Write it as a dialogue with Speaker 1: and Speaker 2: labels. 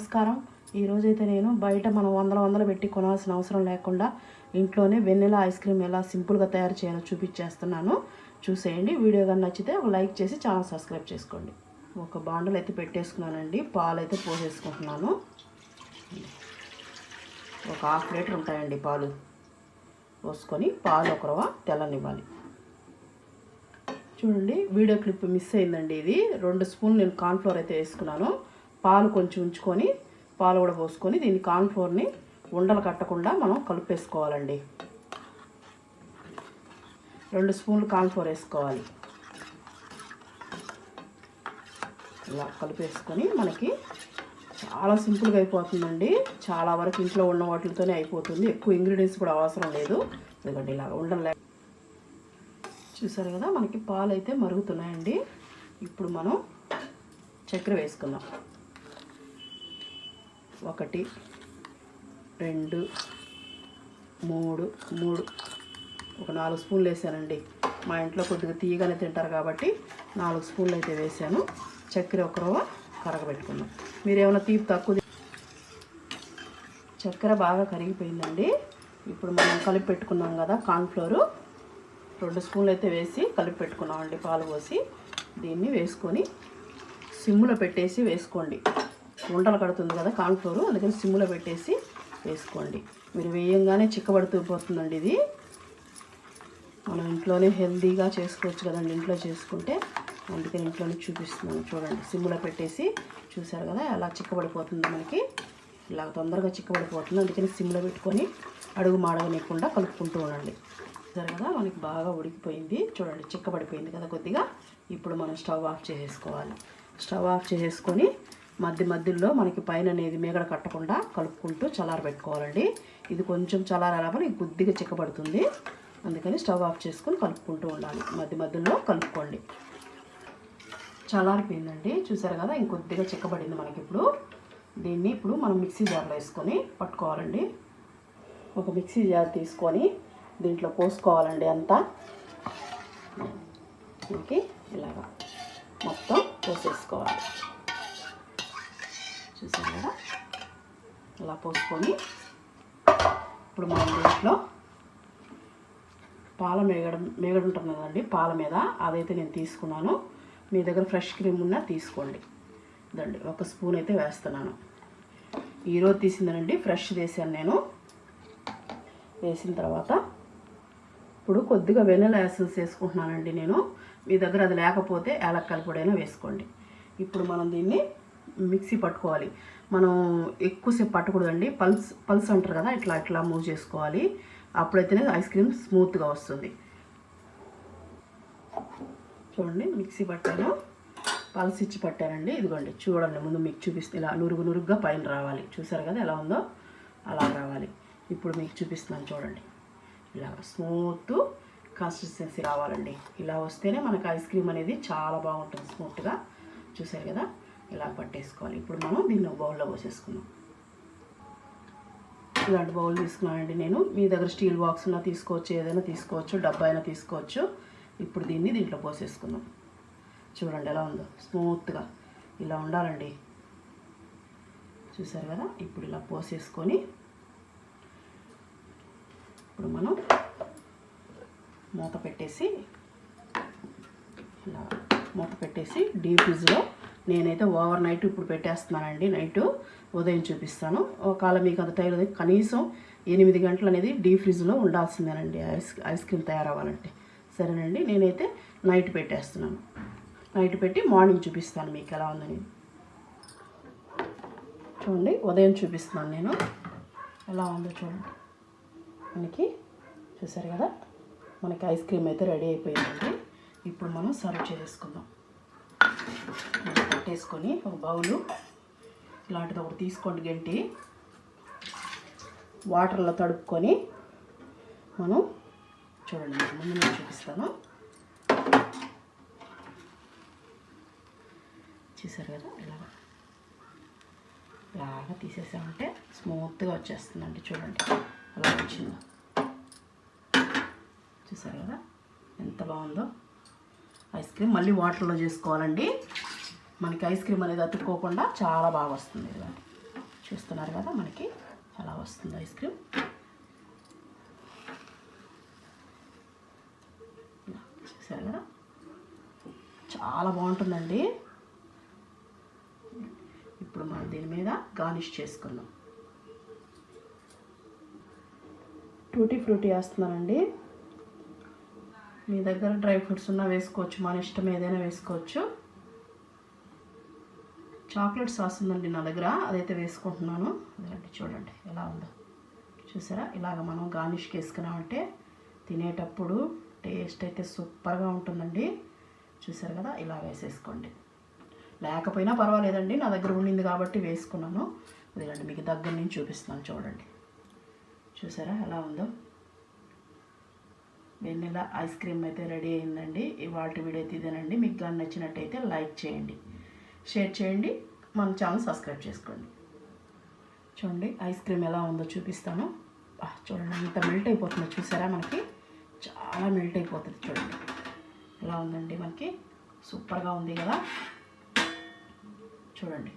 Speaker 1: నమస్కారం. ఈరోజైతే నేను బయట మనం వందలు పెట్టి కొనాల్సిన అవసరం లేకుండా ఇంట్లోనే వెన్నెలా ఐస్ క్రీమ్ ఎలా సింపుల్గా తయారు చేయాలో చూపించేస్తున్నాను. చూసేయండి. వీడియో కానీ నచ్చితే ఒక లైక్ చేసి ఛానల్ సబ్స్క్రైబ్ చేసుకోండి. ఒక బాండల్ అయితే పెట్టేసుకున్నానండి. పాలు అయితే పోసేసుకుంటున్నాను. ఒక 1/2 లీటర్ ఉంటాయండి పాలు. పోసుకొని పాలు ఒక రవ్వ తెల్లనివ్వాలి. చూడండి, వీడియో క్లిప్ మిస్ అయిందండి. ఇది 2 స్పూన్లు నేను కార్న్ఫ్లోర్ అయితే వేసుకున్నాను. పాలు కొంచెం ఉంచుకొని పాలు కూడా పోసుకొని దీన్ని కార్న్ఫ్లోర్ని ఉండలు కట్టకుండా మనం కలిపేసుకోవాలండి. 2 స్పూన్లు కార్న్ఫ్లోర్ వేసుకోవాలి. ఇలా కలిపేసుకొని మనకి చాలా సింపుల్గా అయిపోతుందండి. చాలా వరకు ఇంట్లో ఉన్న వాటితోనే అయిపోతుంది. ఎక్కువ ఇంగ్రీడియంట్స్ కూడా అవసరం లేదు. ఎందుకంటే ఇలాగ ఉండలే. చూసారు కదా, మనకి పాలు అయితే మరుగుతున్నాయండి. ఇప్పుడు మనం చక్కెర వేసుకుందాం. 1 2 3 ఒక 4 స్పూన్లు వేసానండి. మా ఇంట్లో కొద్దిగా తీయగానే తింటారు కాబట్టి 4 స్పూన్లు అయితే వేసాను. చక్కెర ఒక రవ్వ కరగబెట్టుకున్నాం. మీరు ఏమైనా తీపి తక్కువ. చక్కెర బాగా కరిగిపోయిందండి. ఇప్పుడు మనం కలిపి పెట్టుకున్నాం కదా కార్న్ఫ్లోరు, 2 స్పూన్లు అయితే వేసి కలిపి పెట్టుకున్నామండి. పాలు పోసి దీన్ని వేసుకొని సిమ్లో పెట్టేసి వేసుకోండి. ఉండలు కడుతుంది కదా కార్న్ఫ్లోరు, అందుకని సిమ్లో పెట్టేసి వేసుకోండి. మీరు వేయంగానే చిక్కబడుతూ పోతుందండి. ఇది మనం ఇంట్లోనే హెల్తీగా చేసుకోవచ్చు కదండి. ఇంట్లో చేసుకుంటే అందుకని ఇంట్లోనే చూపిస్తున్నాను. చూడండి, సిమ్లో పెట్టేసి చూసారు కదా ఎలా చిక్కబడిపోతుంది. మనకి ఇలా తొందరగా చిక్కబడిపోతుంది. అందుకని సిమ్లో పెట్టుకొని అడుగు మాడగనివ్వకుండా కలుపుకుంటూ ఉండండి. చూసారు కదా, మనకి బాగా ఉడికిపోయింది. చూడండి, చిక్కబడిపోయింది కదా కొద్దిగా. ఇప్పుడు మనం స్టవ్ ఆఫ్ చేసేసుకోవాలి. స్టవ్ ఆఫ్ చేసేసుకొని మధ్యలో మనకి పైన అనేది మేగడ కట్టకుండా కలుపుకుంటూ చల్లారబెట్టుకోవాలండి. ఇది కొంచెం చల్లారాలని కొద్దిగా చిక్కబడుతుంది. అందుకని స్టవ్ ఆఫ్ చేసుకొని కలుపుకుంటూ ఉండాలి. మధ్యలో కలుపుకోండి. చల్లారిపోయిందండి. చూసారు కదా, ఇంకొద్దిగా చిక్కబడింది మనకి. దీన్ని మనం మిక్సీ జార్లో వేసుకొని పట్టుకోవాలండి. ఒక మిక్సీ జార్ తీసుకొని దీంట్లో పోసుకోవాలండి. అంతా మనకి ఇలాగా మొత్తం పోసేసుకోవాలి. చూసారు కదా, ఇలా పోసుకొని ఇప్పుడు మనం దీంట్లో పాల మేగడ ఉంటుంది కదండి, పాల మీద అదైతే నేను తీసుకున్నాను. మీ దగ్గర ఫ్రెష్ క్రీమ్ ఉన్నా తీసుకోండి. ఇదండి 1 స్పూన్ అయితే వేస్తున్నాను. ఈరోజు తీసిందనండి, ఫ్రెష్ వేసాను నేను. వేసిన తర్వాత ఇప్పుడు కొద్దిగా వెనిలా ఎసెన్స్ వేసుకుంటున్నానండి నేను. మీ దగ్గర అది లేకపోతే యాలక్కాయల పొడైనా వేసుకోండి. ఇప్పుడు మనం దీన్ని మిక్సీ పట్టుకోవాలి. మనం ఎక్కువసేపు పట్టకూడదండి. పల్స్ అంటారు కదా, ఇట్లా మూవ్ చేసుకోవాలి. అప్పుడైతేనే ఐస్ క్రీమ్ స్మూత్గా వస్తుంది. చూడండి, మిక్సీ పట్టాను, పల్స్ ఇచ్చి పట్టానండి. ఇదిగోండి, చూడండి, ముందు మీకు చూపిస్తే ఇలా నురుగుగా పైన రావాలి. చూసారు కదా ఎలా ఉందో, అలా రావాలి. ఇప్పుడు మీకు చూపిస్తున్నాను చూడండి. ఇలా స్మూత్ కన్సిస్టెన్సీ రావాలండి. ఇలా వస్తేనే మనకు ఐస్ క్రీమ్ అనేది చాలా బాగుంటుంది, స్మూత్గా. చూసారు కదా, ఇలా పట్టేసుకోవాలి. ఇప్పుడు మనం దీన్ని ఒక బౌల్లో పోసేసుకుందాం. ఇలాంటి బౌల్ తీసుకున్నానండి నేను. మీ దగ్గర స్టీల్ బాక్స్ ఉన్నా తీసుకోవచ్చు, ఏదైనా తీసుకోవచ్చు, డబ్బా అయినా తీసుకోవచ్చు. ఇప్పుడు దీంట్లో పోసేసుకుందాం. చూడండి ఎలా ఉందో, స్మూత్గా ఇలా ఉండాలండి. చూసారు కదా, ఇప్పుడు ఇలా పోసేసుకొని ఇప్పుడు మనం మూత పెట్టేసి డీప్ ఫ్రిడ్జ్లో నేనైతే ఓవర్ నైట్ ఇప్పుడు పెట్టేస్తున్నానండి. నైట్ ఉదయం చూపిస్తాను. ఒకవేళ మీకు అంత టైం కనీసం 8 గంటలు అనేది డీప్ ఫ్రిడ్జ్లో ఉండాల్సిందేనండి ఐస్ క్రీమ్ తయారవ్వాలంటే. సరేనండి, నేనైతే నైట్ పెట్టేస్తున్నాను. నైట్ పెట్టి మార్నింగ్ చూపిస్తాను మీకు ఎలా ఉందని. చూడండి, ఉదయం చూపిస్తున్నాను నేను ఎలా ఉందో. చూడండి, మనకి చూసారు కదా, మనకి ఐస్ క్రీమ్ అయితే రెడీ అయిపోయిందండి. ఇప్పుడు మనం సర్వ్ చేసుకుందాం. పెట్టేసుకొని ఒక బౌలు ఇలాంటిది ఒకటి తీసుకోండి. గంటి వాటర్లో తడుపుకొని మనం చూడండి, ముందు నేను చూపిస్తాను. చూసారు కదా, ఇలాగా తీసేసామంటే స్మూత్గా వచ్చేస్తుందండి. చూడండి అలా వచ్చిందో. చూసారు కదా ఎంత బాగుందో. ఐస్ క్రీమ్ మళ్ళీ వాటర్లో చేసుకోవాలండి. మనకి ఐస్ క్రీమ్ అనేది అతుక్కోకుండా చాలా బాగా వస్తుంది ఇలా. చూస్తున్నారు కదా మనకి ఎలా వస్తుంది ఐస్ క్రీమ్. చూసారు కదా చాలా బాగుంటుందండి. ఇప్పుడు మనం దీని మీద గార్నిష్ చేసుకుందాం. టూటీ ఫ్రూటీ వేస్తున్నానండి. మీ దగ్గర డ్రై ఫ్రూట్స్ ఉన్నా వేసుకోవచ్చు, మన ఇష్టం ఏదైనా వేసుకోవచ్చు. చాక్లెట్ సాస్ ఉందండి నా దగ్గర, అదైతే వేసుకుంటున్నాను. అదండి చూడండి ఎలా ఉందో. చూసారా ఇలాగ మనం గార్నిష్కి వేసుకున్నామంటే తినేటప్పుడు టేస్ట్ అయితే సూపర్గా ఉంటుందండి. చూసారు కదా ఇలా వేసేసుకోండి. లేకపోయినా పర్వాలేదండి, నా దగ్గర ఉండింది కాబట్టి వేసుకున్నాను. అదేనండి మీకు దగ్గర నుంచి చూపిస్తున్నాను చూడండి. చూసారా ఎలా ఉందో. వెన్నెల ఐస్ క్రీమ్ అయితే రెడీ అయిందండి. ఇవాళ వీడియో అయితే ఇదేనండి. మీకు కానీ నచ్చినట్టయితే లైక్ చేయండి, షేర్ చేయండి, మన ఛానల్ సబ్స్క్రైబ్ చేసుకోండి. చూడండి ఐస్ క్రీమ్ ఎలా ఉందో చూపిస్తాను. చూడండి ఇంత మెల్ట్ అయిపోతుందో చూసారా, మనకి చాలా మెల్ట్ అయిపోతుంది. చూడండి ఎలా ఉందండి, మనకి సూపర్గా ఉంది కదా. చూడండి